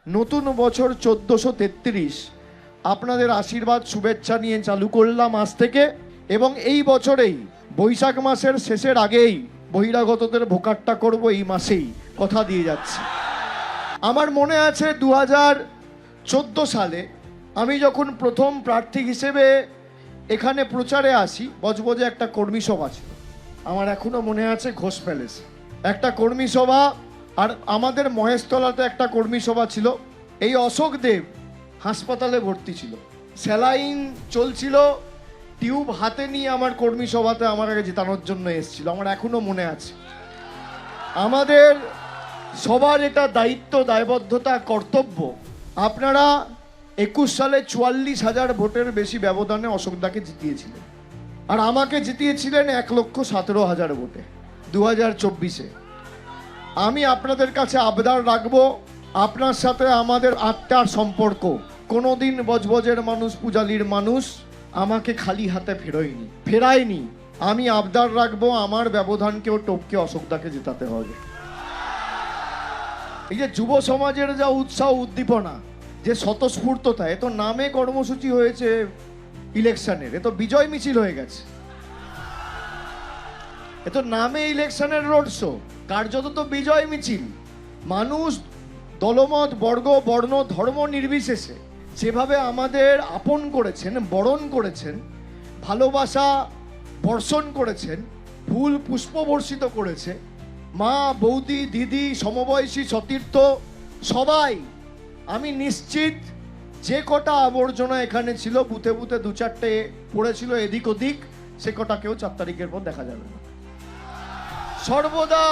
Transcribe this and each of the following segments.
নতুন বছর 1433 আপনাদের আশীর্বাদ শুভেচ্ছা নিয়ে চালু করলাম আজ থেকে, এবং এই বছরেই বৈশাখ মাসের শেষের আগেই বহিরাগতদের ভোকাট্টা করব, এই মাসেই কথা দিয়ে যাচ্ছি। আমার মনে আছে 2014 সালে আমি যখন প্রথম প্রার্থী হিসেবে এখানে প্রচারে আসি, বজবজে একটা কর্মী সভা ছিল, আমার এখনো মনে আছে, ঘোষ প্যালেস একটা কর্মী সভা, আর আমাদের মহেশতলাতে একটা কর্মী সভা ছিল। এই অশোক দেব হাসপাতালে ভর্তি ছিল, স্যালাইন চলছিল, টিউব হাতে নিয়ে আমার কর্মী সভাতে আমার আগে জেতানোর জন্য এসেছিল, আমার এখনো মনে আছে। আমাদের সবার এটা দায়িত্ব, দায়বদ্ধতা, কর্তব্য। আপনারা 21 সালে 44,000 ভোটের বেশি ব্যবধানে অশোকদাকে জিতিয়েছিলেন, আর আমাকে জিতিয়েছিলেন 1,17,000 ভোটে 2024-এ। আমি আপনাদের কাছে আবদার রাখবো, আপনার সাথে আমাদের আত্মার সম্পর্ক, কোনোদিন বজবজের মানুষ, পূজালির মানুষ আমাকে খালি হাতে ফেরায়নি। আমি আবদার রাখবো, আমার ব্যবধানকেও টপকে অশোকদাকে জেতাতে হবে। এই যে যুব সমাজের যা উৎসাহ উদ্দীপনা, যে স্বতঃস্ফূর্ততা, এ তো নামে কর্মসূচি হয়েছে ইলেকশনের, এ তো বিজয় মিছিল হয়ে গেছে, এ তো নামে ইলেকশনের রোড শো, কার্যত তো বিজয় মিছিল। মানুষ দলমত, বর্গ, বর্ণ, ধর্ম নির্বিশেষে যেভাবে আমাদের আপন করেছেন, বরণ করেছেন, ভালোবাসা বর্ষণ করেছেন, ফুল পুষ্প বর্ষিত করেছে, মা, বৌদি, দিদি, সমবয়সী, সতীর্থ সবাই, আমি নিশ্চিত যে কটা আবর্জনা এখানে ছিল, বুথে বুথে 2-4টে পড়েছিল এদিক ওদিক, সে কটাকেও 4 তারিখের পর দেখা যাবে না। সর্বদা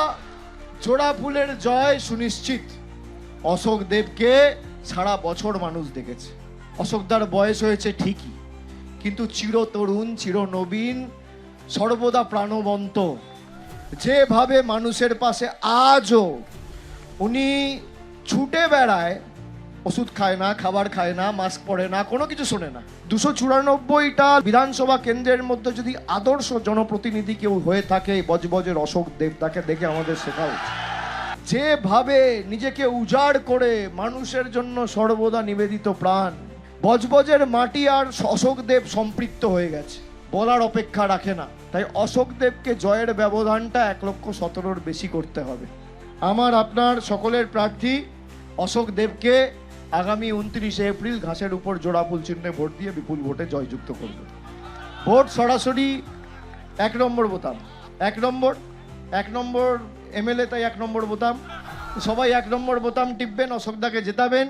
জোড়া ফুলের জয় সুনিশ্চিত। অশোক দেবকে সারা বছর মানুষ দেখেছে। অশোকদার বয়স হয়েছে ঠিকই, কিন্তু চিরতরুণ, চিরনবীন, সর্বদা প্রাণবন্ত। যেভাবে মানুষের পাশে আজও উনি ছুটে বেড়ায়, ওষুধ খায় না, খাবার খায় না, মাস্ক পরে না, কোনো কিছু শোনে না। 294টা বিধানসভা কেন্দ্রের মধ্যে যদি আদর্শ জনপ্রতিনিধি কেউ হয়ে থাকে, বজবজের অশোক দেব, তাকে দেখে আমাদের শেখা উচিত। যেভাবে নিজেকে উজাড় করে মানুষের জন্য সর্বদা নিবেদিত প্রাণ, বজবজের মাটি আর অশোক দেব সম্পৃক্ত হয়ে গেছে, বলার অপেক্ষা রাখে না। তাই অশোক দেবকে জয়ের ব্যবধানটা 1,17,000 বেশি করতে হবে। আমার আপনার সকলের প্রার্থী অশোক দেবকে আগামী 29 এপ্রিল ঘাসের উপর জোড়া ফুল চিহ্নে ভোট দিয়ে বিপুল ভোটে জয়যুক্ত করবে। ভোট সরাসরি 1 নম্বর বোতাম, 1 নম্বর এমএলএ, তাই 1 নম্বর বোতাম, সবাই 1 নম্বর বোতাম টিপবেন, অশোকদাকে জেতাবেন।